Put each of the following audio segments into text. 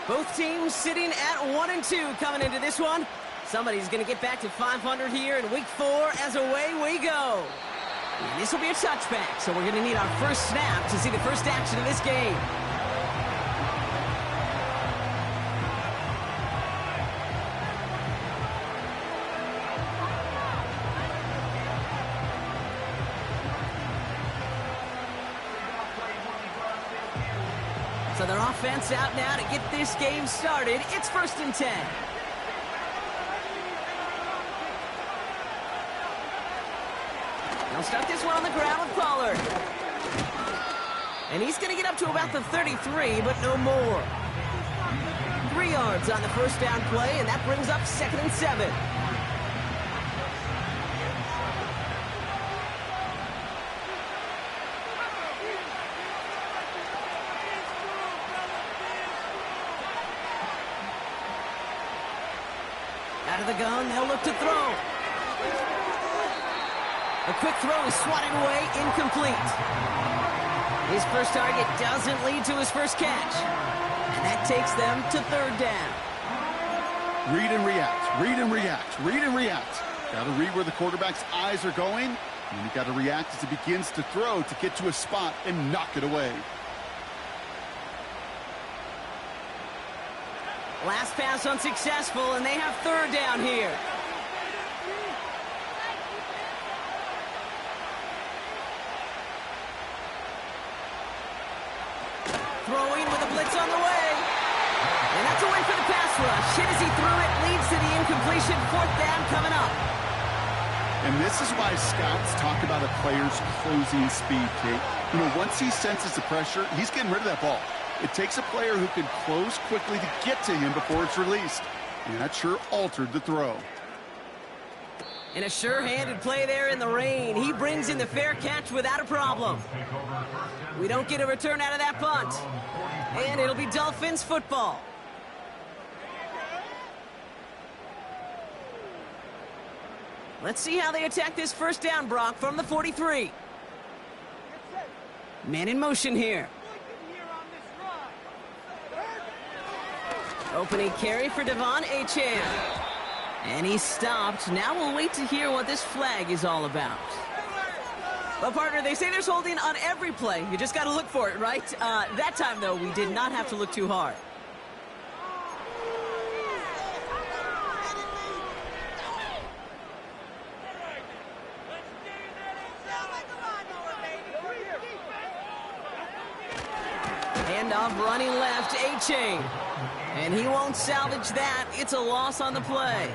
Both teams sitting at 1-2 coming into this one. Somebody's going to get back to 500 here in week 4 as away we go. And this will be a touchback, so we're going to need our first snap to see the first action of this game. So their offense out now to get this game started. It's 1st and 10. They'll start this one on the ground with Pollard. And he's going to get up to about the 33, but no more. 3 yards on the first down play, and that brings up 2nd and 7. Out of the gun, they'll look to throw. A quick throw is swatted away, incomplete. His first target doesn't lead to his first catch. And that takes them to 3rd down. Read and react, read and react, read and react. Got to read where the quarterback's eyes are going, and you got to react as he begins to throw to get to a spot and knock it away. Last pass unsuccessful, and they have 3rd down here. Throwing with a blitz on the way. And that's a win for the pass rush. Hit as he threw it, leads to the incompletion. 4th down coming up. And this is why scouts talk about a player's closing speed, Kate. You know, once he senses the pressure, he's getting rid of that ball. It takes a player who can close quickly to get to him before it's released. And that sure altered the throw. And a sure-handed play there in the rain. He brings in the fair catch without a problem. We don't get a return out of that punt. And it'll be Dolphins football. Let's see how they attack this first down, Brock, from the 43. Man in motion here. Opening carry for Devon Achane. And he's stopped. Now we'll wait to hear what this flag is all about. Well, partner, they say there's holding on every play. You just got to look for it, right? That time, though, we did not have to look too hard. Handoff running left, Achane. And he won't salvage that. It's a loss on the play.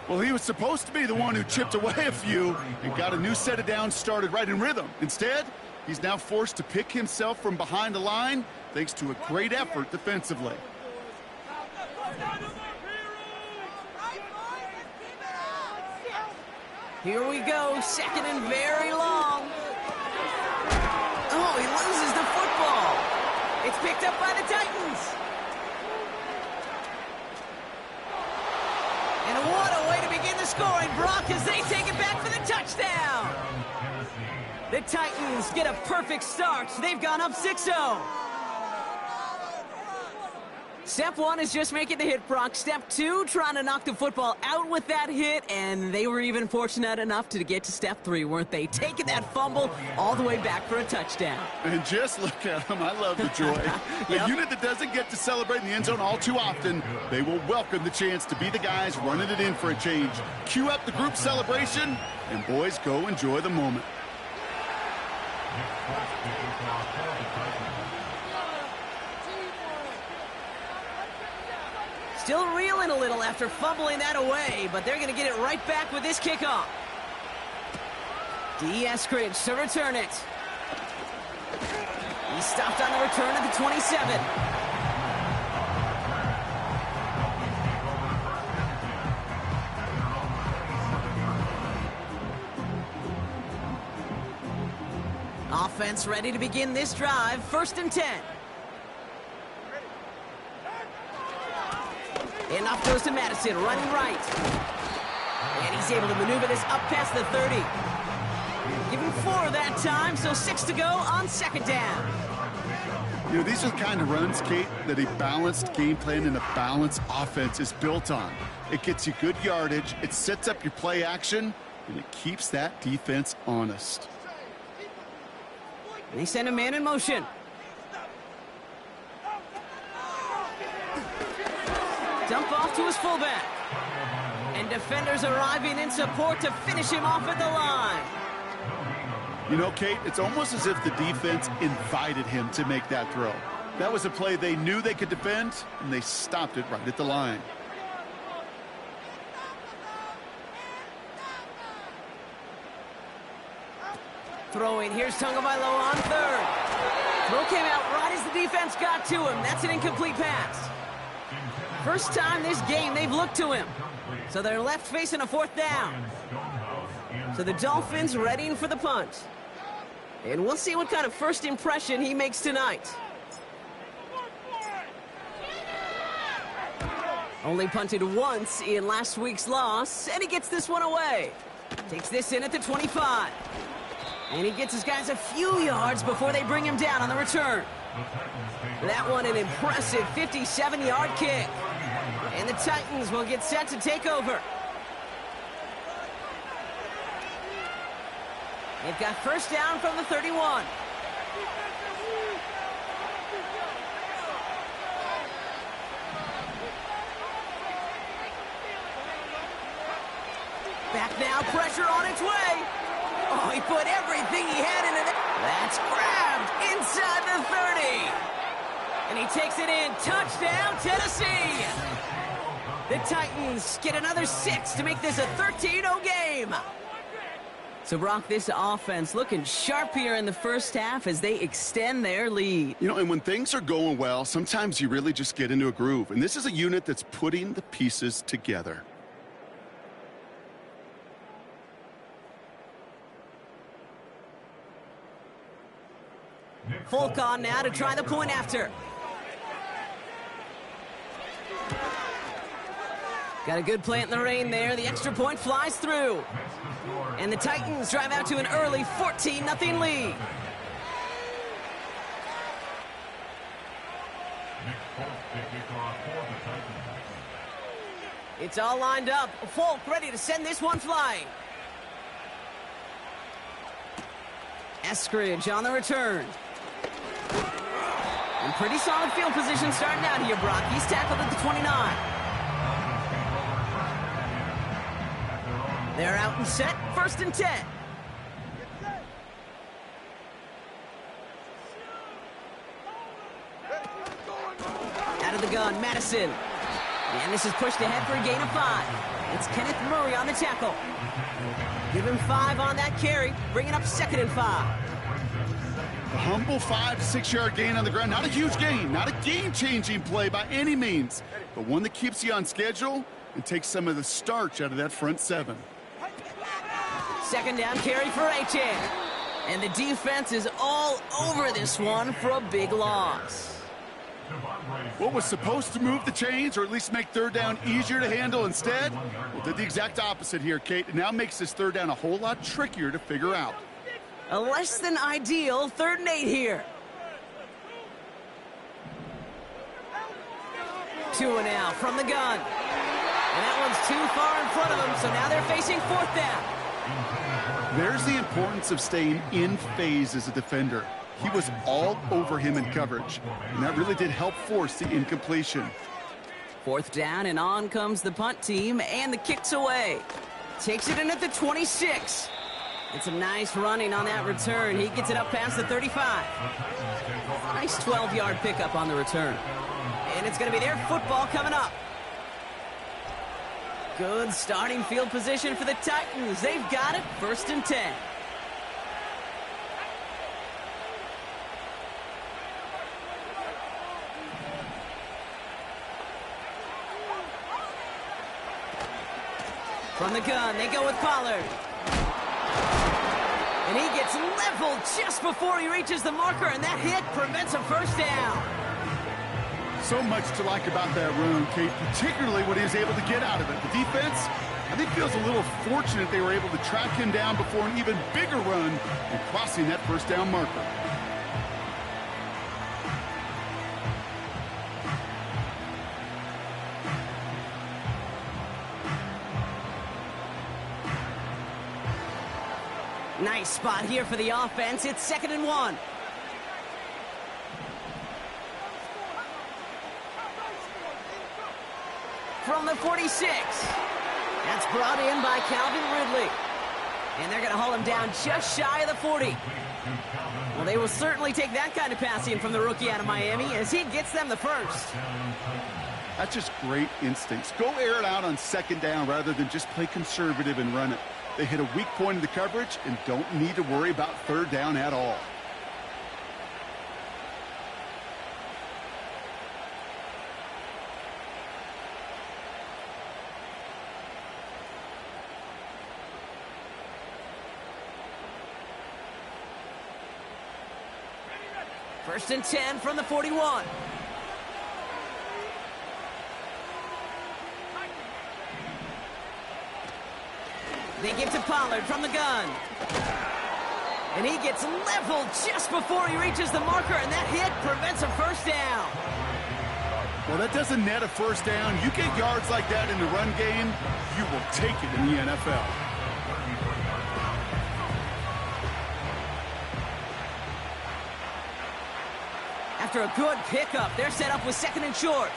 Well, he was supposed to be the one who chipped away a few and got a new set of downs started right in rhythm. Instead, he's now forced to pick himself from behind the line thanks to a great effort defensively. Here we go, 2nd and very long. Oh, he loses the football. It's picked up by the Titans. And what a way to begin the scoring, Brock, as they take it back for the touchdown. The Titans get a perfect start. They've gone up 6-0. Step 1 is just making the hit, Brock. Step 2, trying to knock the football out with that hit, and they were even fortunate enough to get to step 3, weren't they? Taking that fumble all the way back for a touchdown. And just look at them. I love the joy. The unit that doesn't get to celebrate in the end zone all too often, they will welcome the chance to be the guys running it in for a change. Cue up the group celebration, and boys, go enjoy the moment. Still reeling a little after fumbling that away, but they're going to get it right back with this kickoff. Eskridge to return it. He stopped on the return at the 27. Offense ready to begin this drive. 1st and 10. And off goes to Madison, running right. And he's able to maneuver this up past the 30. Give him 4 that time, so 6 to go on 2nd down. You know, these are the kind of runs, Kate, that a balanced game plan and a balanced offense is built on. It gets you good yardage, it sets up your play action, and it keeps that defense honest. They send a man in motion. Dump off to his fullback. And defenders arriving in support to finish him off at the line. You know, Kate, it's almost as if the defense invited him to make that throw. That was a play they knew they could defend, and they stopped it right at the line. Throwing, here's Tagovailoa on third. Throw came out right as the defense got to him. That's an incomplete pass. First time this game they've looked to him. So they're left facing a fourth down. So the Dolphins readying for the punt. And we'll see what kind of first impression he makes tonight. Only punted once in last week's loss, and he gets this one away. Takes this in at the 25. And he gets his guys a few yards before they bring him down on the return. That one an impressive 57-yard kick. And the Titans will get set to take over. They've got first down from the 31. Back now, pressure on its way. Oh, he put everything he had into that. That's grabbed inside the 30. And he takes it in. Touchdown, Tennessee. The Titans get another 6 to make this a 13-0 game. So, Brock, this offense looking sharp here in the first half as they extend their lead. You know, and when things are going well, sometimes you really just get into a groove. And this is a unit that's putting the pieces together. Folk on now to try the point after. Got a good plant in the rain there. The extra point flies through. And the Titans drive out to an early 14-0 lead. It's all lined up. Folk ready to send this one flying. Eskridge on the return. And pretty solid field position starting out here, Brock. He's tackled at the 29. They're out and set, 1st and 10. Out of the gun, Madison. And this is pushed ahead for a gain of 5. It's Kenneth Murray on the tackle. Give him 5 on that carry, bringing up 2nd and 5. A humble 5-6-yard gain on the ground. Not a huge gain, not a game-changing play by any means, but one that keeps you on schedule and takes some of the starch out of that front 7. 2nd down carry for HN. And the defense is all over this one for a big loss. What was supposed to move the chains or at least make 3rd down easier to handle instead? Well, did the exact opposite here, Kate. It now makes this 3rd down a whole lot trickier to figure out. A less than ideal 3rd and 8 here. 2 now from the gun. And that one's too far in front of them, so now they're facing 4th down. There's the importance of staying in phase as a defender. He was all over him in coverage, and that really did help force the incompletion. 4th down, and on comes the punt team, and the kick's away. Takes it in at the 26. It's a nice running on that return. He gets it up past the 35. Nice 12-yard pickup on the return. And it's going to be their football coming up. Good starting field position for the Titans. They've got it, 1st and 10. From the gun, they go with Pollard. And he gets leveled just before he reaches the marker, and that hit prevents a 1st down. So much to like about that run, Kate, particularly what he was able to get out of it. The defense, I think, feels a little fortunate they were able to track him down before an even bigger run and crossing that 1st down marker. Nice spot here for the offense. It's 2nd and 1. From the 46. That's brought in by Calvin Ridley. And they're going to haul him down just shy of the 40. Well, they will certainly take that kind of passing from the rookie out of Miami as he gets them the first. That's just great instincts. Go air it out on 2nd down rather than just play conservative and run it. They hit a weak point in the coverage and don't need to worry about 3rd down at all. First and 10 from the 41. They give to Pollard from the gun. And he gets leveled just before he reaches the marker, and that hit prevents a first down. Well, that doesn't net a first down. You get yards like that in the run game, you will take it in the NFL. After a good pickup, they're set up with 2nd and short.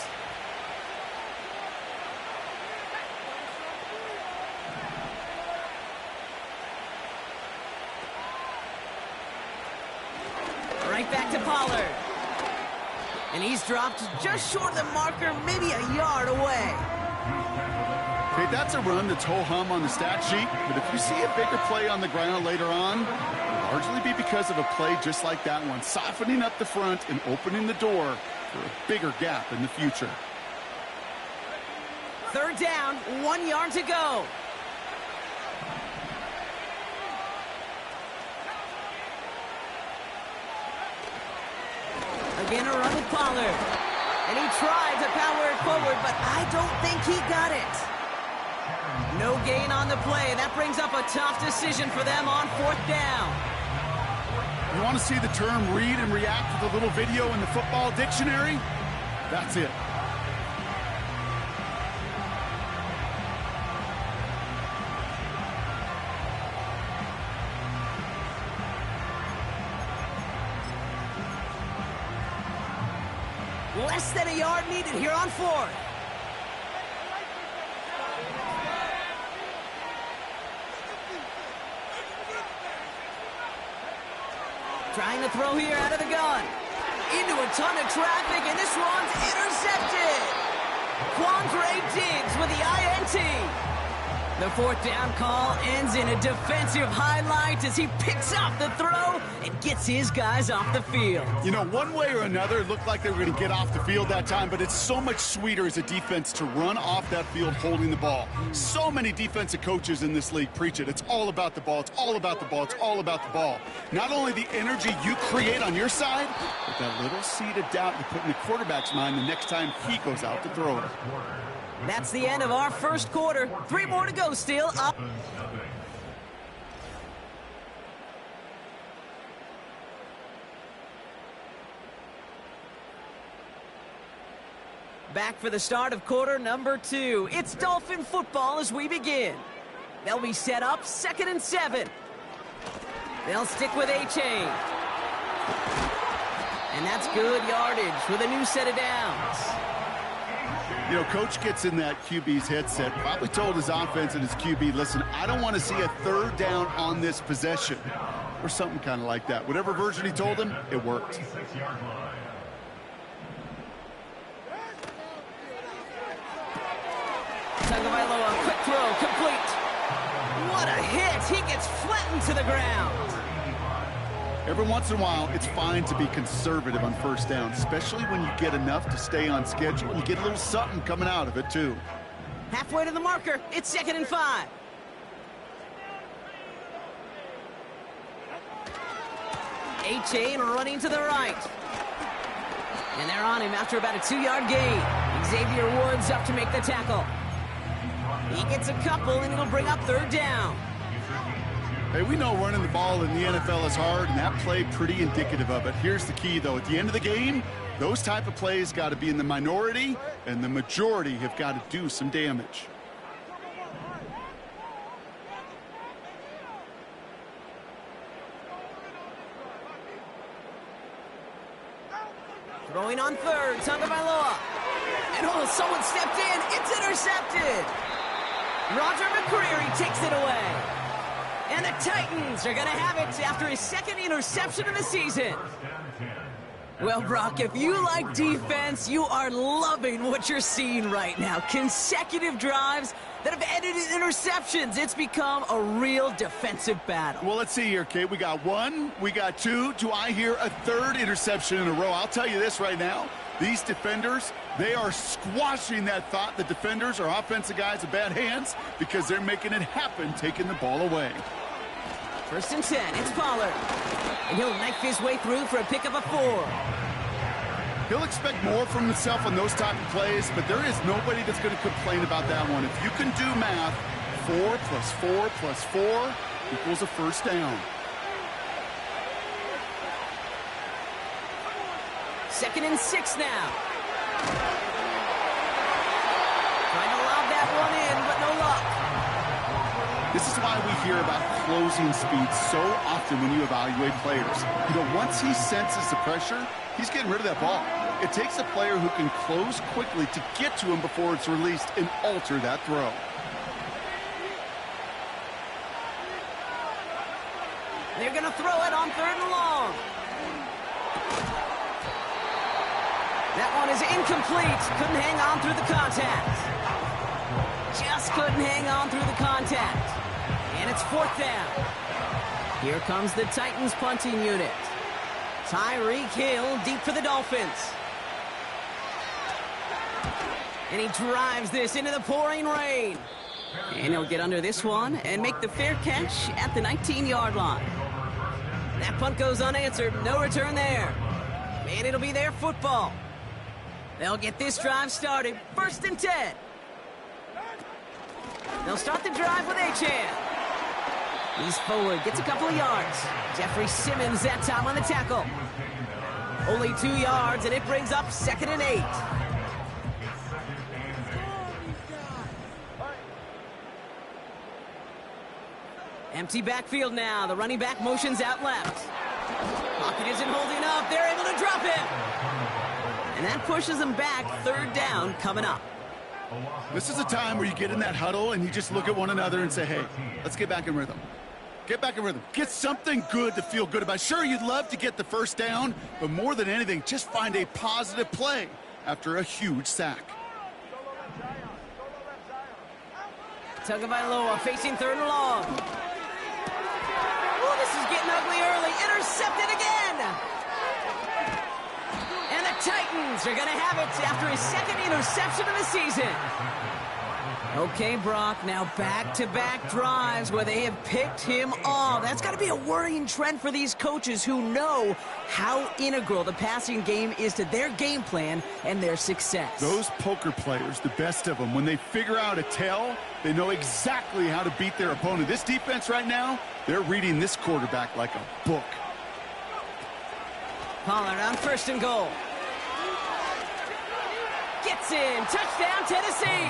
Right back to Pollard. And he's dropped just short of the marker, maybe a yard away. Okay, that's a run that's ho-hum on the stat sheet, but if you see a bigger play on the ground later on, it'll largely be because of a play just like that one, softening up the front and opening the door for a bigger gap in the future. 3rd down, 1 yard to go. Again, a run with Pollard. And he tried to power it forward, but I don't think he got it. No gain on the play. That brings up a tough decision for them on 4th down. You want to see the term read and react with a little video in the football dictionary? That's it. Less than a yard needed here on 4th. Trying to throw here out of the gun. Into a ton of traffic, and this one's intercepted. Quandre Diggs with the INT. The 4th down call ends in a defensive highlight as he picks up the throw and gets his guys off the field. You know, one way or another, it looked like they were going to get off the field that time, but it's so much sweeter as a defense to run off that field holding the ball. So many defensive coaches in this league preach it. It's all about the ball. It's all about the ball. It's all about the ball. Not only the energy you create on your side, but that little seed of doubt you put in the quarterback's mind the next time he goes out to throw it. That's the end of our first quarter. 3 more to go still. Up. Back for the start of quarter number 2. It's Dolphin football as we begin. They'll be set up 2nd and 7. They'll stick with A-Chain. And that's good yardage with a new set of downs. You know, coach gets in that QB's headset, probably told his offense and his QB, listen, I don't want to see a 3rd down on this possession. Or something kind of like that. Whatever version he told him, it worked. Tagovailoa, quick throw, complete. What a hit! He gets flattened to the ground. Every once in a while, it's fine to be conservative on 1st down, especially when you get enough to stay on schedule and you get a little something coming out of it, too. Halfway to the marker, it's 2nd and 5. A-Chain running to the right. And they're on him after about a 2-yard gain. Xavier Woods up to make the tackle. He gets a couple, and it'll bring up 3rd down. Hey, we know running the ball in the NFL is hard, and that play pretty indicative of it. Here's the key, though. At the end of the game, those type of plays got to be in the minority, and the majority have got to do some damage. Throwing on third, Tagovailoa. And oh, someone stepped in. It's intercepted. Roger McCreary takes it away. And the Titans are going to have it after his second interception of the season. Well, Brock, if you like defense, you are loving what you're seeing right now. Consecutive drives that have ended in interceptions. It's become a real defensive battle. Well, let's see here, Kate. We got one, we got two. Do I hear a third interception in a row? I'll tell you this right now. These defenders, they are squashing that thought. The defenders are offensive guys with bad hands because they're making it happen, taking the ball away. 1st and 10, it's Pollard. And he'll knife his way through for a pickup of 4. He'll expect more from himself on those type of plays, but there is nobody that's going to complain about that one. If you can do math, 4 plus 4 plus 4 equals a first down. 2nd and 6 now. Trying to lob that one in, but no luck. This is why we hear about closing speed so often when you evaluate players. You know, once he senses the pressure, he's getting rid of that ball. It takes a player who can close quickly to get to him before it's released and alter that throw. They're going to throw it on 3rd and long. That one is incomplete. Couldn't hang on through the contact. Just couldn't hang on through the contact. And it's 4th down. Here comes the Titans punting unit. Tyreek Hill deep for the Dolphins. And he drives this into the pouring rain. And he'll get under this one and make the fair catch at the 19-yard line. That punt goes unanswered. No return there. And it'll be their football. They'll get this drive started. 1st and 10. They'll start the drive with Achane. He's forward, gets a couple of yards. Jeffrey Simmons that time on the tackle. Only 2 yards, and it brings up 2nd and 8. Empty backfield now. The running back motions out left. Pocket isn't holding up. They're able to drop him. And that pushes them back. 3rd down coming up. This is a time where you get in that huddle and you just look at one another and say, hey, let's get back in rhythm. Get back in rhythm. Get something good to feel good about. Sure, you'd love to get the first down, but more than anything, just find a positive play after a huge sack. Tagovailoa facing 3rd and long. Oh, this is getting ugly early. Intercepted again. And the Titans are going to have it after his 2nd interception of the season. Okay, Brock, now back-to-back drives where they have picked him off. That's got to be a worrying trend for these coaches who know how integral the passing game is to their game plan and their success. Those poker players, the best of them, when they figure out a tell, they know exactly how to beat their opponent. This defense right now, they're reading this quarterback like a book. Pollard on 1st and goal. Gets in. Touchdown, Tennessee.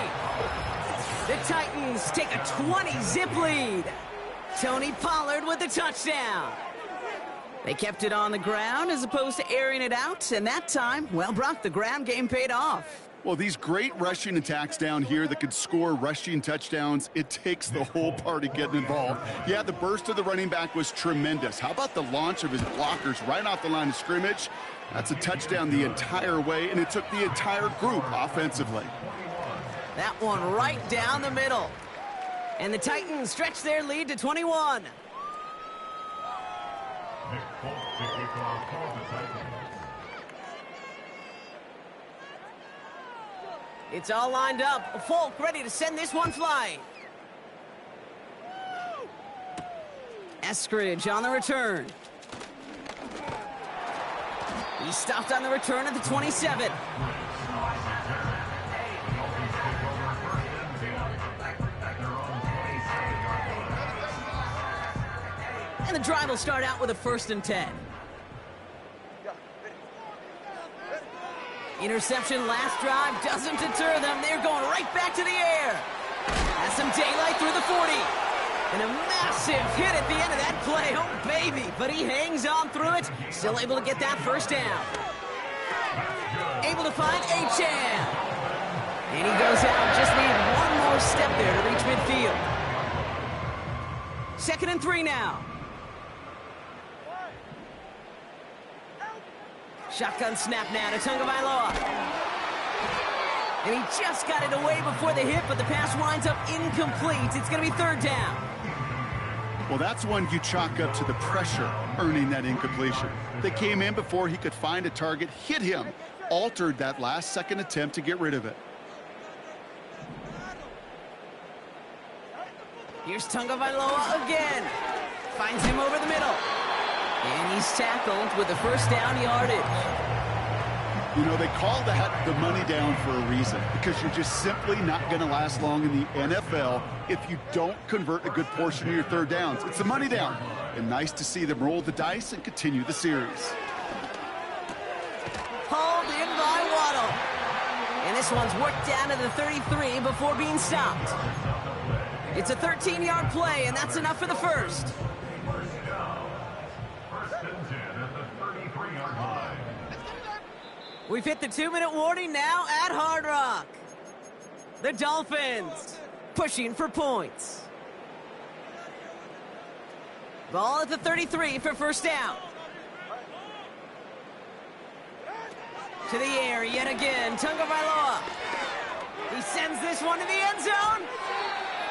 The Titans take a 20-zip lead. Tony Pollard with the touchdown. They kept it on the ground as opposed to airing it out, and that time, well, Brock, the ground game paid off. Well, these great rushing attacks down here that could score rushing touchdowns, it takes the whole party getting involved. Yeah, the burst of the running back was tremendous. How about the launch of his blockers right off the line of scrimmage? That's a touchdown the entire way, and it took the entire group offensively. That one right down the middle. And the Titans stretch their lead to 21. It's all lined up. Folk ready to send this one flying. Eskridge on the return. He stopped on the return at the 27. And the drive will start out with a 1st and 10. Interception last drive doesn't deter them. They're going right back to the air. Has some daylight through the 40. And a massive hit at the end of that play. Oh, baby. But he hangs on through it. Still able to get that 1st down. Able to find Achane. And he goes out. Just needed one more step there to reach midfield. 2nd and 3 now. Shotgun snap now to Tagovailoa. And he just got it away before the hit, but the pass winds up incomplete. It's going to be 3rd down. Well, that's one you chalk up to the pressure earning that incompletion. They came in before he could find a target, hit him, altered that last-second attempt to get rid of it. Here's Tagovailoa again. Finds him over the middle. And he's tackled with the 1st down yardage. You know, they call that the money down for a reason, because you're just simply not going to last long in the NFL if you don't convert a good portion of your 3rd downs. It's the money down. And nice to see them roll the dice and continue the series. Hauled in by Waddle. And this one's worked down to the 33 before being stopped. It's a 13-yard play, and that's enough for the 1st. We've hit the 2-minute warning now at Hard Rock. The Dolphins pushing for points. Ball at the 33 for 1st down. To the air yet again, Tagovailoa. He sends this one to the end zone.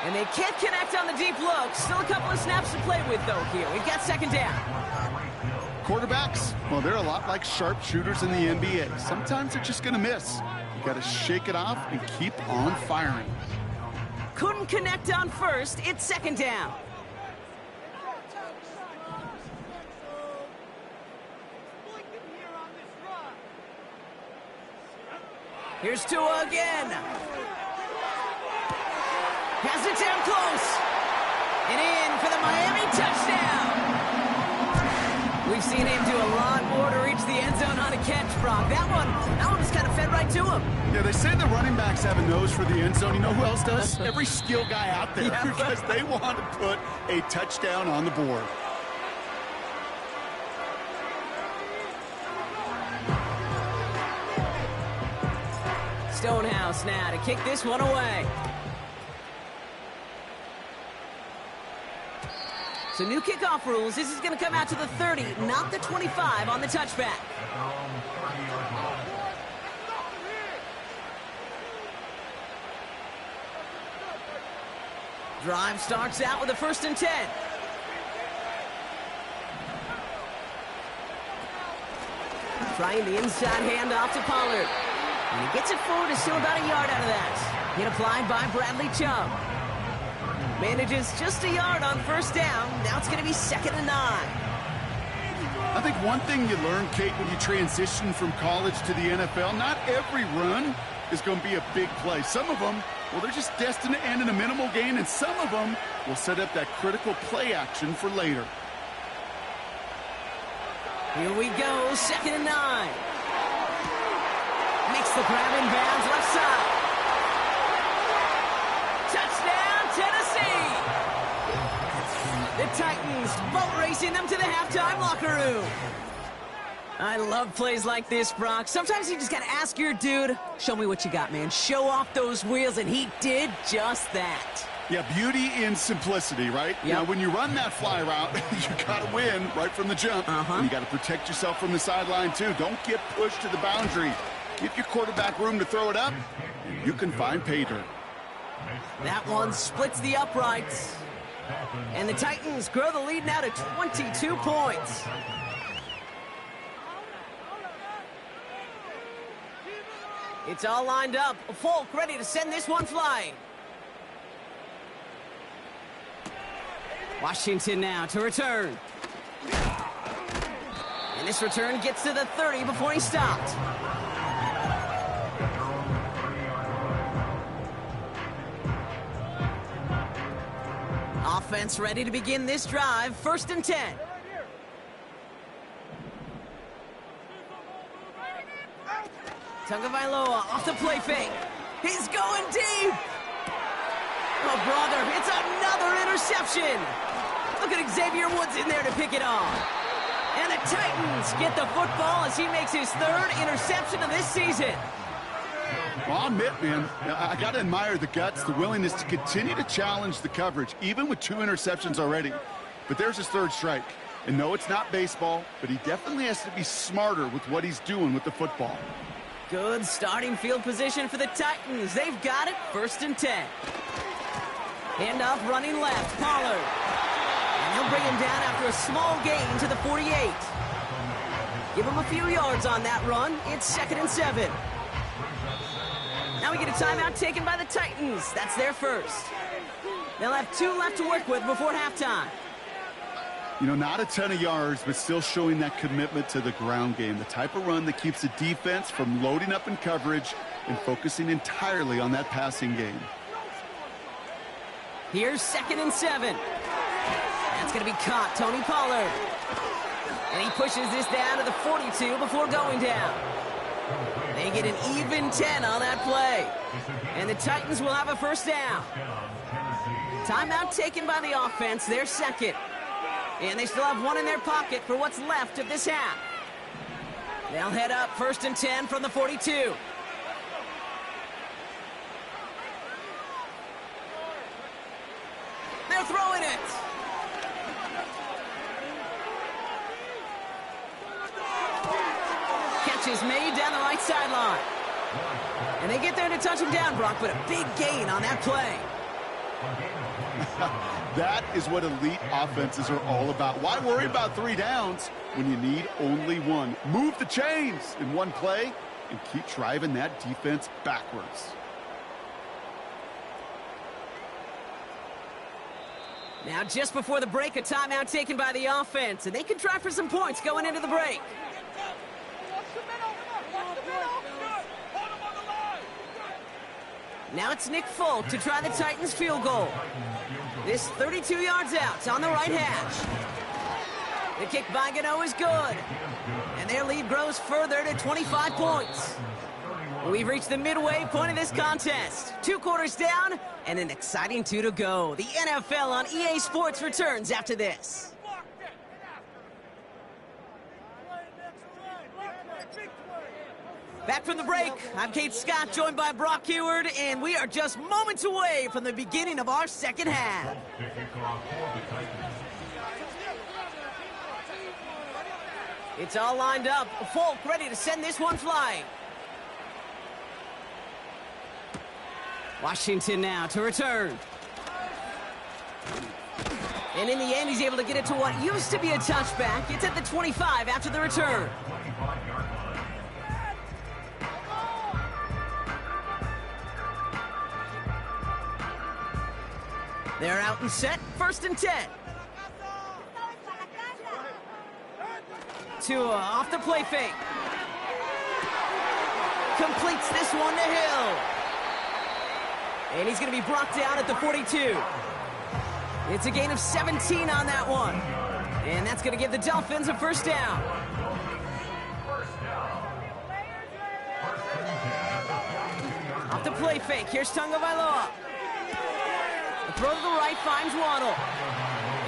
And they can't connect on the deep look. Still a couple of snaps to play with, though, here. We've got 2nd down. Quarterbacks, well, they're a lot like sharpshooters in the NBA. Sometimes they're just going to miss. You got to shake it off and keep on firing. Couldn't connect on 1st. It's 2nd down. Here's Tua again. Has it down close. And in for the Miami touchdown. We've seen him do a lot more to reach the end zone on a catch, Brock. That one was kind of fed right to him. Yeah, they say the running backs have a nose for the end zone. You know who else does? Every skill guy out there, Yeah, because they want to put a touchdown on the board. Stonehouse now to kick this one away. So new kickoff rules. This is going to come out to the 30, not the 25 on the touchback. Drive starts out with a 1st and 10. Trying the inside handoff to Pollard. And he gets it forward, is still about a yard out of that. Hit applied by Bradley Chubb. Manages just a yard on 1st down. Now it's going to be 2nd and 9. I think one thing you learn, Kate, when you transition from college to the NFL, not every run is going to be a big play. Some of them, well, they're just destined to end in a minimal gain, and some of them will set up that critical play action for later. Here we go, 2nd and 9. Makes the grab in bounds, left side. Touchdown, Tennessee! The Titans boat racing them to the halftime locker room. I love plays like this, Brock. Sometimes you just got to ask your dude, show me what you got, man. Show off those wheels, and he did just that. Yeah, beauty in simplicity, right? Yep. Now, when you run that fly route, you got to win right from the jump. And you got to protect yourself from the sideline, too. Don't get pushed to the boundary. Give your quarterback room to throw it up, and you can find pay dirt. That one splits the uprights. And the Titans grow the lead now to 22 points. It's all lined up. Folk ready to send this one flying. Washington now to return. And this return gets to the 30 before he stopped. Offense ready to begin this drive. 1st and 10. Tagovailoa off the play fake. He's going deep. Oh, brother, it's another interception. Look at Xavier Woods in there to pick it off. And the Titans get the football as he makes his third interception of this season. Well, I'll admit, man, I got to admire the guts, the willingness to continue to challenge the coverage, even with 2 interceptions already. But there's his third strike. And no, it's not baseball, but he definitely has to be smarter with what he's doing with the football. Good starting field position for the Titans. They've got it, 1st and 10. Handoff running left, Pollard. And they'll bring him down after a small gain to the 48. Give him a few yards on that run. It's 2nd and 7. Now we get a timeout taken by the Titans. That's their first. They'll have 2 left to work with before halftime. You know, not a ton of yards, but still showing that commitment to the ground game. The type of run that keeps the defense from loading up in coverage and focusing entirely on that passing game. Here's 2nd and 7. That's going to be caught, Tony Pollard. And he pushes this down to the 42 before going down. They get an even 10 on that play. And the Titans will have a first down. Timeout taken by the offense, their second. And they still have 1 in their pocket for what's left of this half. They'll head up 1st and 10 from the 42. They're throwing it. Catch is made down the right sideline. And they get there to touch him down, Brock, but a big gain on that play. That is what elite offenses are all about. Why worry about 3 downs when you need only 1? Move the chains in 1 play and keep driving that defense backwards. Now, just before the break, a timeout taken by the offense, and they can try for some points going into the break. Now it's Nick Folk to try the Titans field goal. This 32 yards out on the right hash. The kick by Gano is good. And their lead grows further to 25 points. We've reached the midway point of this contest. 2 quarters down and an exciting 2 to go. The NFL on EA Sports returns after this. Back from the break, I'm Kate Scott, joined by Brock Heward, and we are just moments away from the beginning of our second half. It's all lined up. Folk ready to send this one flying. Washington now to return. And in the end, he's able to get it to what used to be a touchback. It's at the 25 after the return. They're out and set, 1st and 10. Tua off the play fake. Completes this one to Hill. And he's going to be brought down at the 42. It's a gain of 17 on that one. And that's going to give the Dolphins a first down. Off the play fake, here's Tagovailoa. The throw to the right finds Waddle.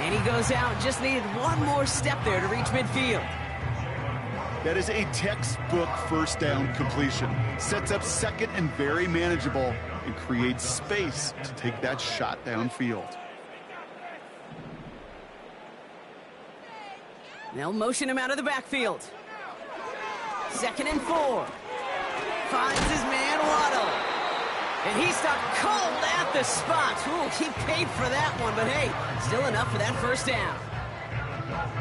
And he goes out, just needed 1 more step there to reach midfield. That is a textbook first down completion. Sets up second and very manageable and creates space to take that shot downfield. They'll motion him out of the backfield. 2nd and 4. Finds his man Waddle. And he stopped cold at the spot. Ooh, he paid for that one, but hey, still enough for that first down.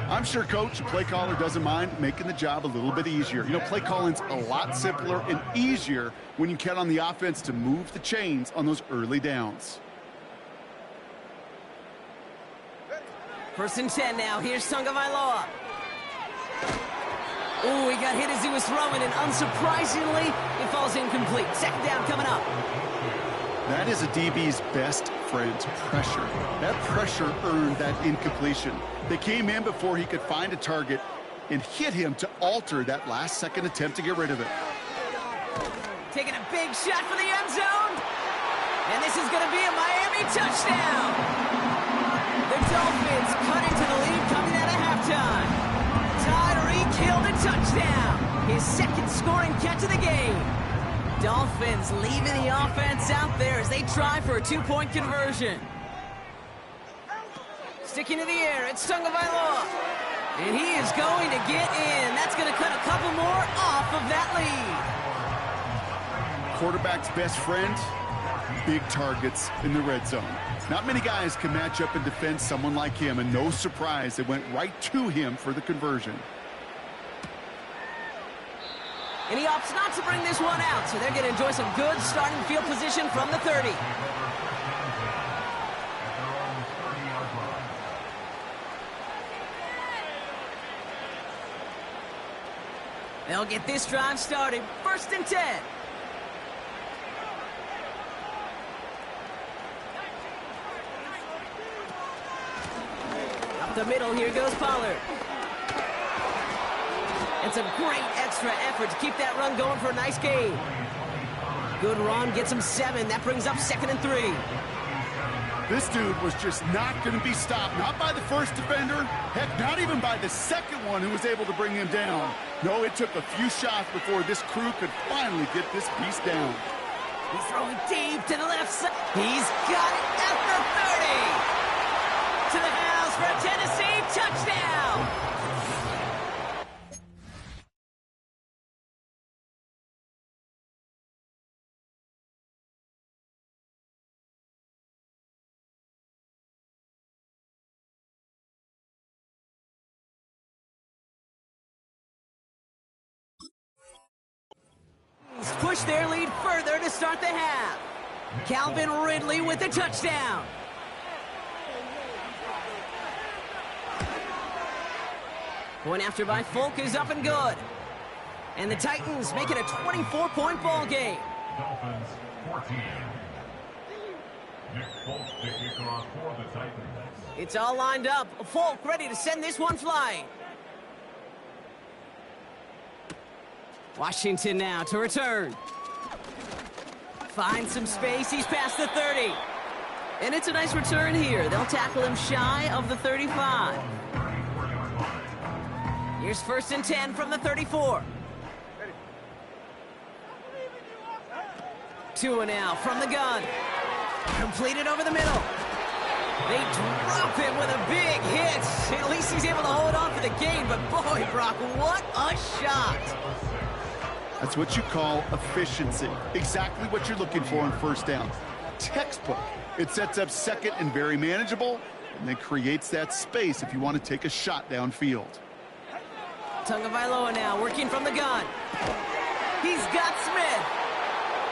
I'm sure Coach and play caller doesn't mind making the job a little bit easier. You know, play calling's a lot simpler and easier when you count on the offense to move the chains on those early downs. 1st and 10 now. Here's Tagovailoa. Ooh, he got hit as he was throwing, and unsurprisingly, it falls incomplete. 2nd down coming up. That is a DB's best friend, pressure. That pressure earned that incompletion. They came in before he could find a target and hit him to alter that last-second attempt to get rid of it. Taking a big shot for the end zone. And this is going to be a Miami touchdown. The Dolphins cut into the lead coming out of halftime. Tied Touchdown! His second scoring catch of the game. Dolphins leaving the offense out there as they try for a two-point conversion. Sticking to the air, it's Tagovailoa. And he is going to get in. That's going to cut a couple more off of that lead. Quarterback's best friend, big targets in the red zone. Not many guys can match up and defend someone like him, and no surprise, they went right to him for the conversion. And he opts not to bring this one out, so they're going to enjoy some good starting field position from the 30. They'll get this drive started. 1st and 10. Up the middle, here goes Pollard. And some great extra effort to keep that run going for a nice gain. Good run, gets him 7. That brings up 2nd and 3. This dude was just not going to be stopped. Not by the first defender. Heck, not even by the second one who was able to bring him down. No, it took a few shots before this crew could finally get this piece down. He's throwing deep to the left side. He's got it at the 30. To the house for a Tennessee touchdown. Push their lead further to start the half. Calvin Ridley with the touchdown. Point after by Folk is up and good. And the Titans make it a 24-point ball game. Dolphins 14. Nick Folk to kick off for the Titans. It's all lined up. Folk ready to send this one flying. Washington now to return. Finds some space. He's past the 30. And it's a nice return here. They'll tackle him shy of the 35. Here's 1st and 10 from the 34. 2-0 from the gun. Completed over the middle. They drop him with a big hit. At least he's able to hold on for the gain. But boy, Brock, what a shot. That's what you call efficiency. Exactly what you're looking for on 1st down. Textbook. It sets up 2nd and very manageable, and then creates that space if you want to take a shot downfield. Tagovailoa now working from the gun. He's got Smith.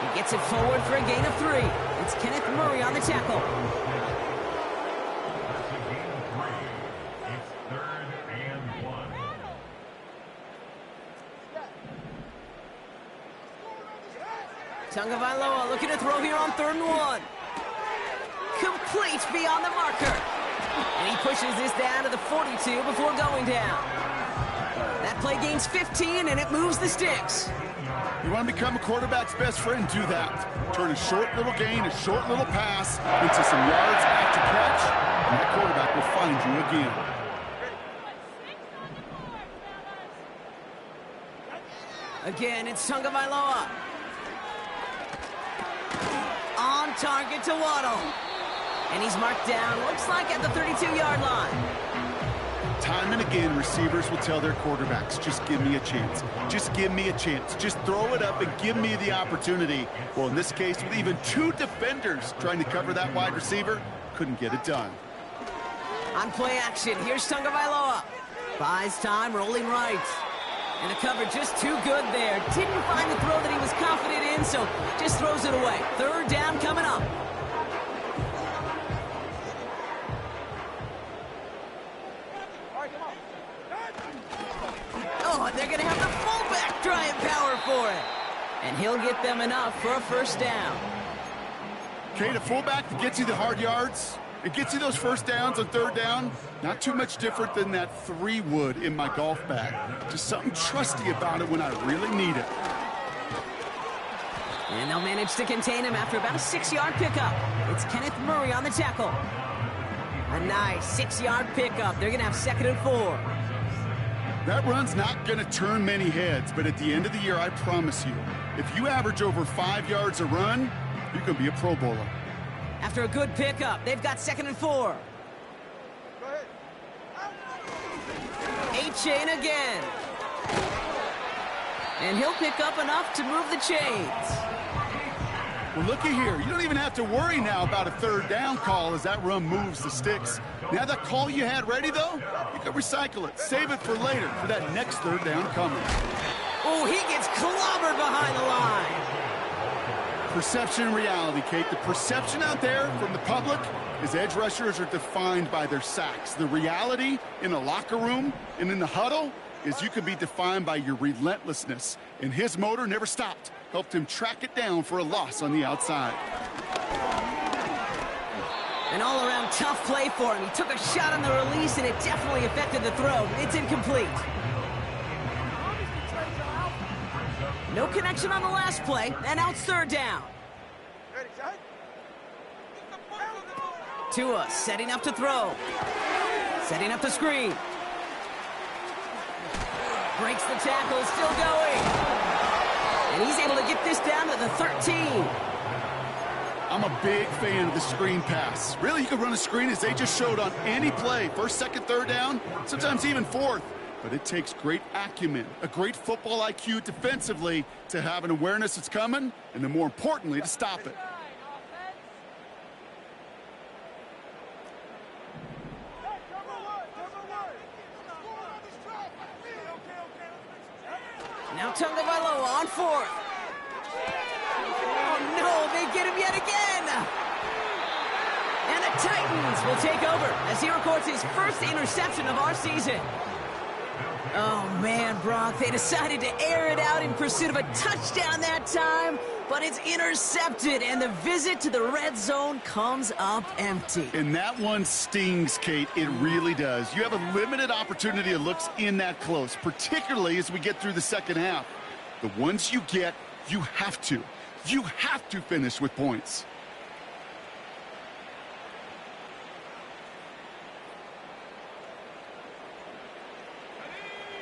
He gets it forward for a gain of 3. It's Kenneth Murray on the tackle. That's a gain of 3. It's 3rd and 1. Tagovailoa looking to throw here on 3rd and 1. Complete beyond the marker. And he pushes this down to the 42 before going down. That play gains 15, and it moves the sticks. You want to become a quarterback's best friend? Do that. Turn a short little gain, a short little pass into some yards after catch, and that quarterback will find you again. Again, it's Tagovailoa. On target to Waddle. And he's marked down, looks like at the 32-yard line. Time and again, receivers will tell their quarterbacks, just give me a chance. Just give me a chance. Just throw it up and give me the opportunity. Well, in this case, with even 2 defenders trying to cover that wide receiver, couldn't get it done. On play action, here's Tagovailoa. Buys time, rolling right. And the cover just too good there. Didn't find the throw that he was confident in, so just throws it away. 3rd down coming up. Oh, and they're going to have the fullback try and power for it. And he'll get them enough for a 1st down. Okay, the fullback that gets you the hard yards, it gets you those 1st downs on 3rd down. Not too much different than that 3 wood in my golf bag. Just something trusty about it when I really need it. And they'll manage to contain him after about a 6-yard pickup. It's Kenneth Murray on the tackle. A nice 6-yard pickup. They're going to have 2nd and 4. That run's not going to turn many heads, but at the end of the year, I promise you, if you average over 5 yards a run, you can be a Pro Bowler. After a good pickup, they've got 2nd and 4. A-chain again. And he'll pick up enough to move the chains. Well, looky here. You don't even have to worry now about a 3rd down call as that run moves the sticks. Now that call you had ready, though, you can recycle it. Save it for later for that next 3rd down coming. Oh, he gets clobbered behind the line. Perception and reality, Kate. The perception out there from the public is edge rushers are defined by their sacks. The reality in the locker room and in the huddle is you can be defined by your relentlessness. And his motor never stopped. Helped him track it down for a loss on the outside. An all-around tough play for him. He took a shot on the release, and it definitely affected the throw. It's incomplete. No connection on the last play, and now it's 3rd down. Tua setting up to throw. Setting up the screen. Breaks the tackle, still going. And he's able to get this down to the 13. I'm a big fan of the screen pass. Really, you can run a screen as they just showed on any play. 1st, 2nd, 3rd down, sometimes even 4th. But it takes great acumen, a great football IQ defensively to have an awareness it's coming, and then more importantly, to stop it. Now Tagovailoa on 4th. Oh no, they get him yet again. And the Titans will take over as he records his 1st interception of our season. Oh man, Brock, they decided to air it out in pursuit of a touchdown that time, but it's intercepted, and the visit to the red zone comes up empty. And that one stings, Kate. It really does. You have a limited opportunity of looks in that close, particularly as we get through the 2nd half. The ones you get, you have to finish with points.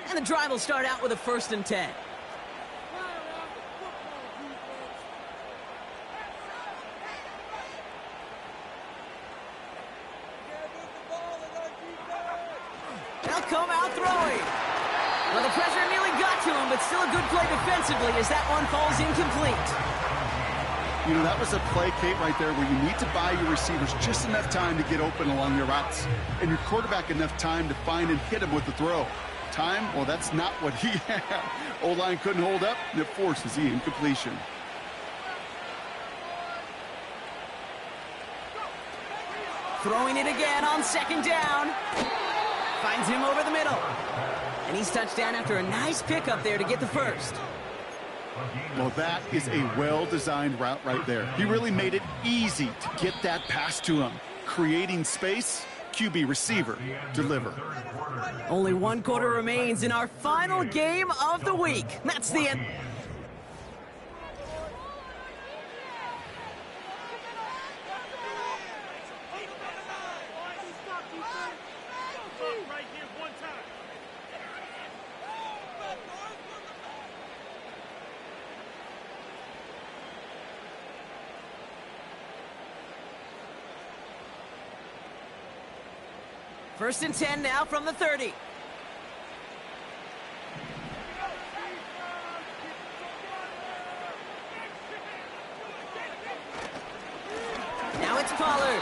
And the drive will start out with a 1st and 10. They'll come out throwing. Well, the pressure nearly got to him, but still a good play defensively as that one falls incomplete. You know, that was a play, Kate, right there where you need to buy your receivers just enough time to get open along their routes, and your quarterback enough time to find and hit him with the throw. Time, well, that's not what he had. O-line couldn't hold up, and it forces the incompletion. Throwing it again on 2nd down. Finds him over the middle. And he's touchdown after a nice pickup there to get the 1st. Well, that is a well-designed route right there. He really made it easy to get that pass to him. Creating space, QB receiver, deliver. Only 1 quarter remains in our final game of the week. That's the end. First and 10 now from the 30. Now it's Pollard.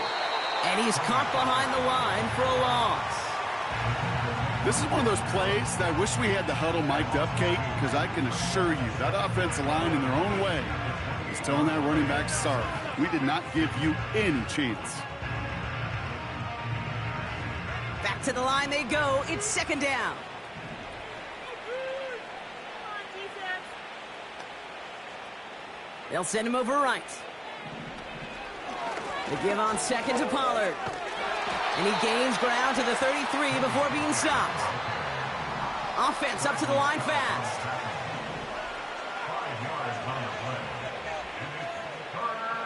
And he's caught behind the line for a loss. This is one of those plays that I wish we had the huddle mic'd up, Kate, because I can assure you that offensive line in their own way is telling that running back, sorry, we did not give you any chance. Back to the line they go. It's 2nd down. They'll send him over right. They give on 2nd to Pollard. And he gains ground to the 33 before being stopped. Offense up to the line fast. 5 yards on the play. And it's 3rd down.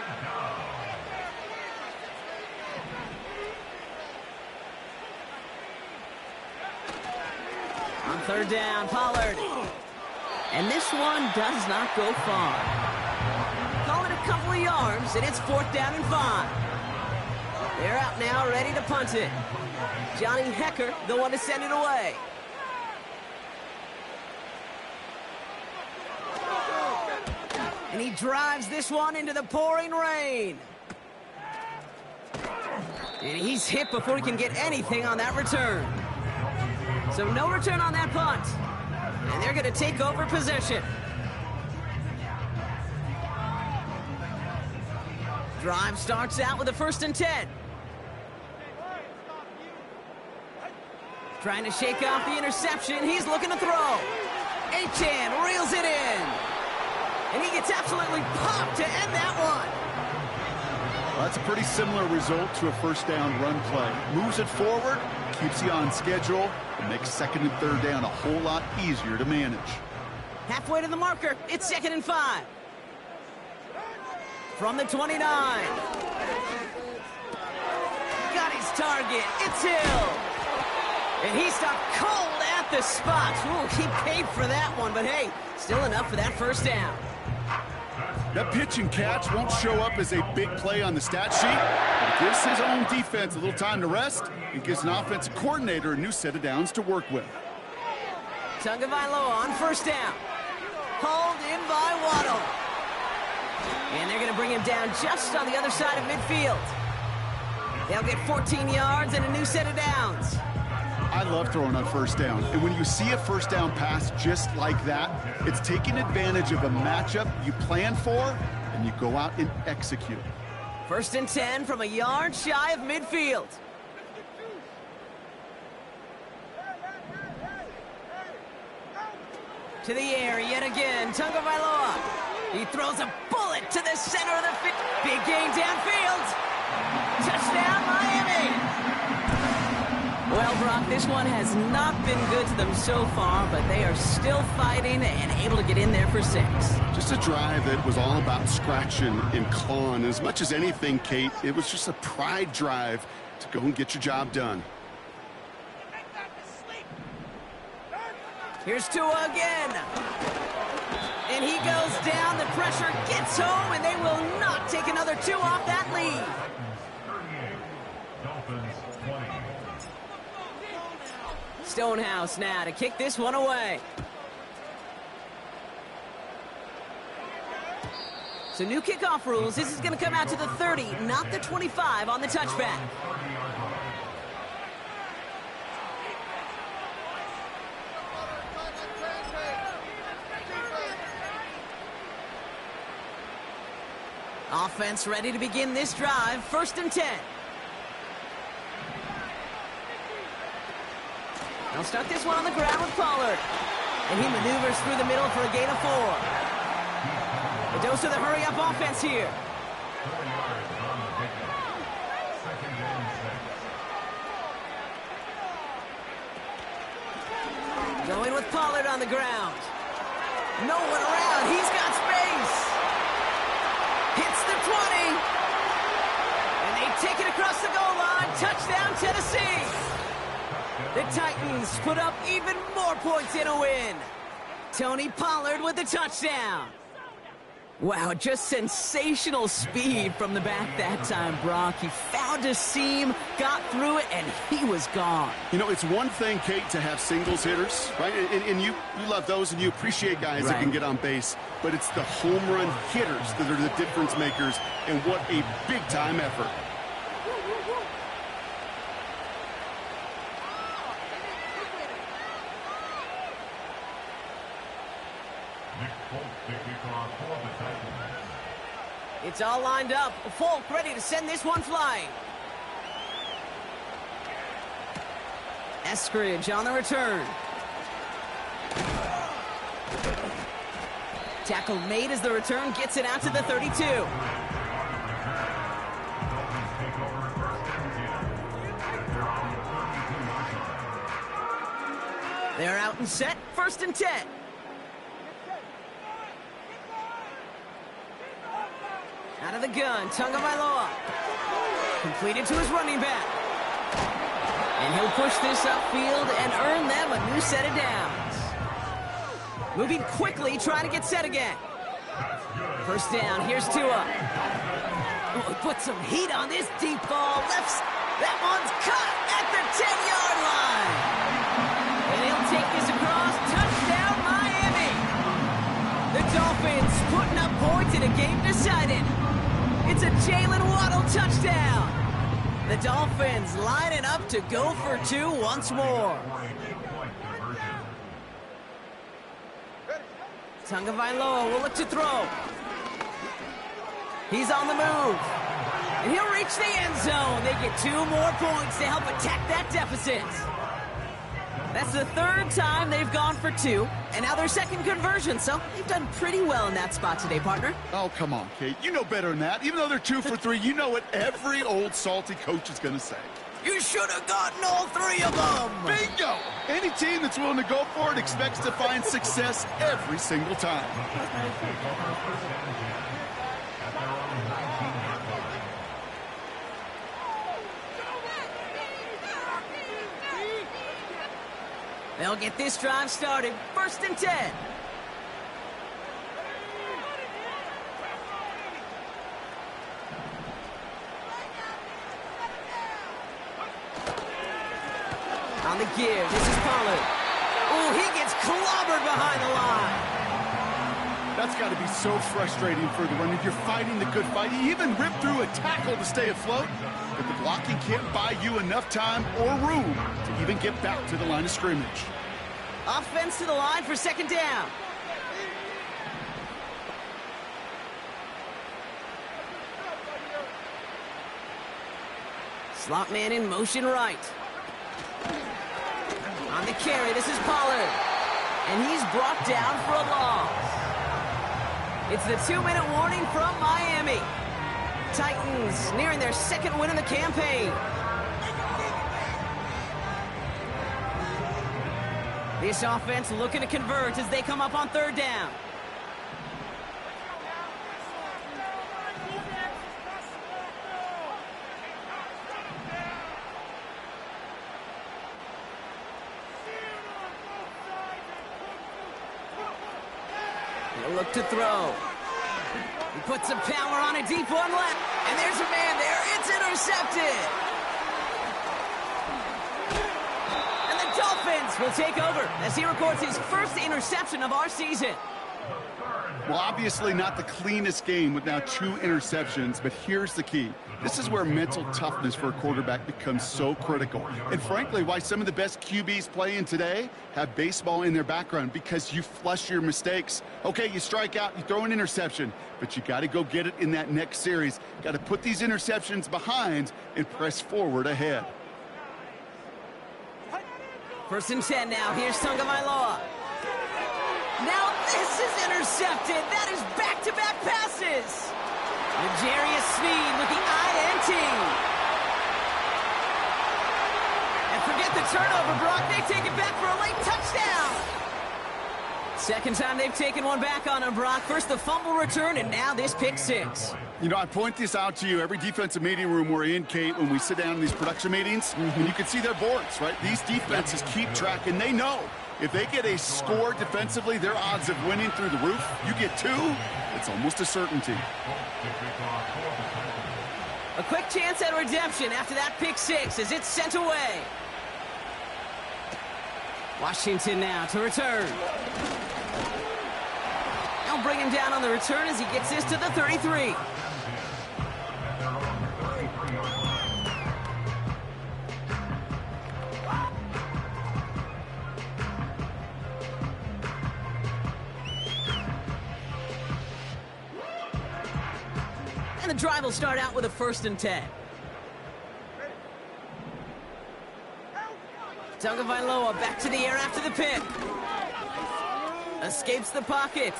On Third down, Pollard. And this one does not go far. Call it a couple of yards, and it's 4th down and 5. They're out now, ready to punt it. Johnny Hecker, the one to send it away. And he drives this one into the pouring rain. And he's hit before he can get anything on that return. So no return on that punt. And they're going to take over possession. Drive starts out with a 1st and 10. Trying to shake off the interception. He's looking to throw. Achane reels it in. And he gets absolutely popped to end that one. Well, that's a pretty similar result to a 1st down run play. Moves it forward, keeps you on schedule, and makes 2nd and 3rd down a whole lot easier to manage. Halfway to the marker, it's 2nd and 5. From the 29. Got his target. It's Hill. And he stopped cold at the spot. Ooh, he paid for that one, but hey, still enough for that 1st down. That pitch and catch won't show up as a big play on the stat sheet, but it gives his own defense a little time to rest and gives an offensive coordinator a new set of downs to work with. Tagovailoa on 1st down. Hauled in by Waddle. And they're going to bring him down just on the other side of midfield. They'll get 14 yards and a new set of downs. I love throwing on 1st down. And when you see a 1st down pass just like that, it's taking advantage of a matchup you plan for, and you go out and execute. 1st and 10 from a yard shy of midfield. To the air yet again, Tagovailoa. He throws a bullet to the center of the field. Big gain downfield. Touchdown, Miami. Well, Brock, this one has not been good to them so far, but they are still fighting and able to get in there for 6. Just a drive that was all about scratching and clawing. As much as anything, Kate, it was just a pride drive to go and get your job done. Here's Tua again. And he goes down. The pressure gets home, and they will not take another 2 off that lead. 38. Dolphins 20. Stonehouse now to kick this one away. So new kickoff rules. This is going to come out to the 30, not the 25 on the touchback. Offense ready to begin this drive. 1st and 10. They'll start this one on the ground with Pollard. And he maneuvers through the middle for a gain of 4. A dose of the hurry-up offense here. 4 yards on the pickup. 2nd and 6. Going with Pollard on the ground. No one around. He's got space. Hits the 20. And they take it across the goal line. Touchdown, Tennessee. The Titans put up even more points in a win. Tony Pollard with the touchdown. Wow, just sensational speed from the back that time, Brock. He found a seam, got through it, and he was gone. You know, it's one thing, Kate, to have singles hitters, right? And you love those, and you appreciate guys that can get on base. But it's the home run hitters that are the difference makers, and what a big-time effort. It's all lined up. Folk ready to send this one flying. Eskridge on the return. Tackle made as the return gets it out to the 32. They're out and set. 1st and 10. Out of the gun, Tagovailoa. Completed to his running back. And he'll push this upfield and earn them a new set of downs. Moving quickly, trying to get set again. First down, here's Tua. Oh, put some heat on this deep ball. That one's cut at the 10-yard line. And he'll take this across. Touchdown, Miami. The Dolphins putting up points in a game decided. It's a Jalen Waddle touchdown. The Dolphins lining up to go for two once more. Tagovailoa will look to throw. He's on the move. And he'll reach the end zone. They get 2 more points to help attack that deficit. That's the 3rd time they've gone for 2. And now their 2nd conversion. So they've done pretty well in that spot today, partner. Oh, come on, Kate. You know better than that. Even though they're 2 for 3, you know what every old salty coach is going to say. You should have gotten all 3 of them. Bingo! Any team that's willing to go for it expects to find success every single time. They'll get this drive started. 1st and 10. On the give, this is Pollard. Oh, he gets clobbered behind the line. That's got to be so frustrating for the runner. You're fighting the good fight. You even ripped through a tackle to stay afloat, but the blocking can't buy you enough time or room to even get back to the line of scrimmage. Offense to the line for 2nd down. Slot man in motion right. On the carry, this is Pollard. And he's brought down for a loss. It's the 2-minute warning from Miami. Titans nearing their 2nd win in the campaign. This offense looking to convert as they come up on 3rd down. He'll look to throw. He puts some power on a deep one left. And there's a man there. It's intercepted. And the Dolphins will take over as he records his 1st interception of our season. Well, obviously not the cleanest game with now 2 interceptions, but here's the key. This is where mental toughness for a quarterback becomes so critical. And frankly, why some of the best QBs playing today have baseball in their background, because you flush your mistakes. Okay, you strike out, you throw an interception, but you got to go get it in that next series. Got to put these interceptions behind and press forward ahead. 1st and 10 now. Here's Tagovailoa. Now this is intercepted. That is back-to-back passes. L'Jarius Sneed with the INT. And forget the turnover, Brock. They take it back for a late touchdown. 2nd time they've taken one back on him, Brock. First the fumble return, and now this pick 6. You know, I point this out to you every defensive meeting room we're in, Kate, when we sit down in these production meetings, and you can see their boards, right? These defenses keep track, and they know if they get a score defensively, their odds of winning through the roof. You get 2, it's almost a certainty. A quick chance at redemption after that pick 6 as it's sent away. Washington now to return. They'll bring him down on the return as he gets this to the 33. And the drive will start out with a 1st and 10. Tagovailoa back to the air after the pick. Escapes the pocket.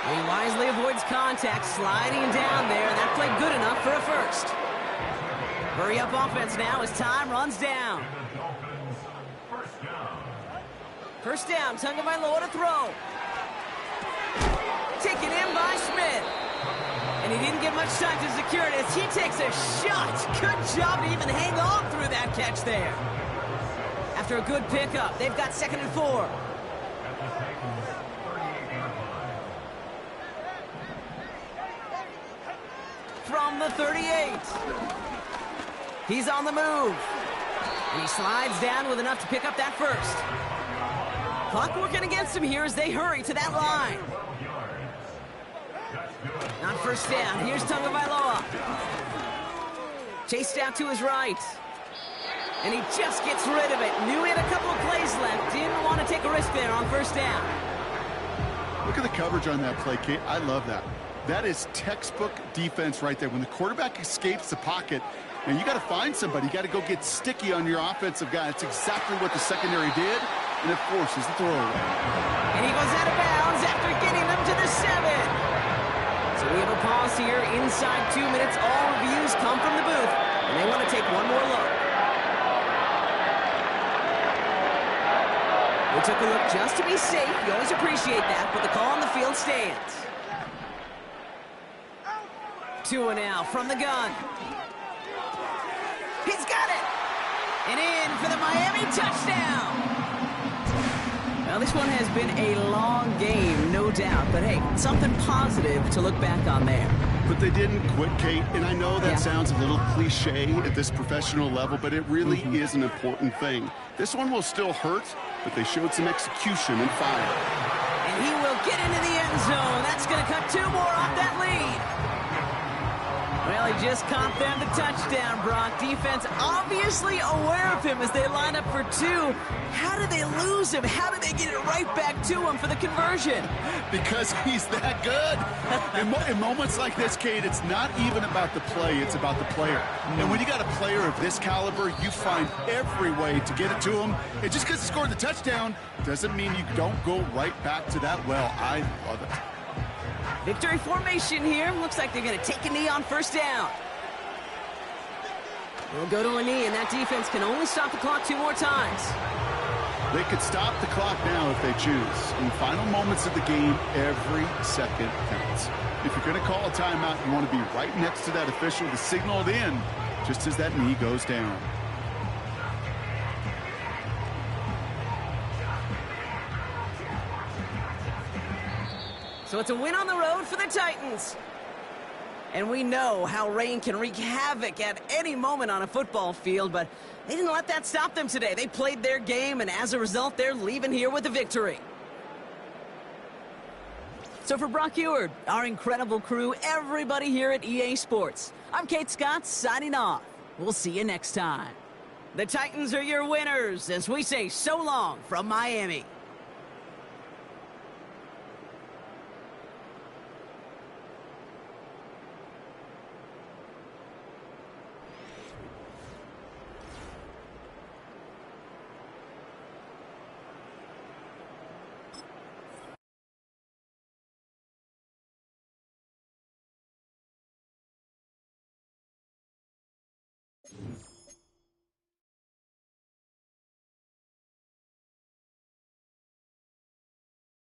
He wisely avoids contact, sliding down there. That played good enough for a 1st. Hurry up offense now as time runs down. 1st down, Tagovailoa to throw. Taken in by Smith. And he didn't get much time to secure it as he takes a shot. Good job to even hang on through that catch there. After a good pickup, they've got 2nd and 4. From the 38. He's on the move. And he slides down with enough to pick up that first. Clock working against him here as they hurry to that line. On first down, here's Tagovailoa. Chased out to his right. And he just gets rid of it. Knew he had a couple of plays left. Didn't want to take a risk there on first down. Look at the coverage on that play, Kate. I love that. That is textbook defense right there. When the quarterback escapes the pocket, and you got to find somebody. You got to go get sticky on your offensive guy. That's exactly what the secondary did, and it forces the throwaway. And he goes out of bounds after getting them to the 7. So we have a pause here inside 2 minutes. All reviews come from the booth, and they want to take one more look. We took a look just to be safe. You always appreciate that, but the call on the field stands. 2 now from the gun. He's got it! And in for the Miami touchdown! Well, this one has been a long game, no doubt. But, hey, something positive to look back on there. But they didn't quit, Kate. And I know that sounds a little cliche at this professional level, but it really is an important thing. This one will still hurt, but they showed some execution and fire. And he will get into the end zone. That's going to cut 2 more off that lead. Well, he just caught them the touchdown, Brock. Defense obviously aware of him as they line up for 2. How did they lose him? How did they get it right back to him for the conversion? Because he's that good. In moments like this, Kate, it's not even about the play. It's about the player. And when you got a player of this caliber, you find every way to get it to him. And just because he scored the touchdown doesn't mean you don't go right back to that well. I love it. Victory formation here. Looks like they're going to take a knee on first down. They'll go to a knee, and that defense can only stop the clock 2 more times. They could stop the clock now if they choose. In the final moments of the game, every second counts. If you're going to call a timeout, you want to be right next to that official to signal it in just as that knee goes down. So it's a win on the road for the Titans. And we know how rain can wreak havoc at any moment on a football field, but they didn't let that stop them today. They played their game, and as a result, they're leaving here with a victory. So for Brock Eward, our incredible crew, everybody here at EA Sports, I'm Kate Scott signing off. We'll see you next time. The Titans are your winners as we say so long from Miami.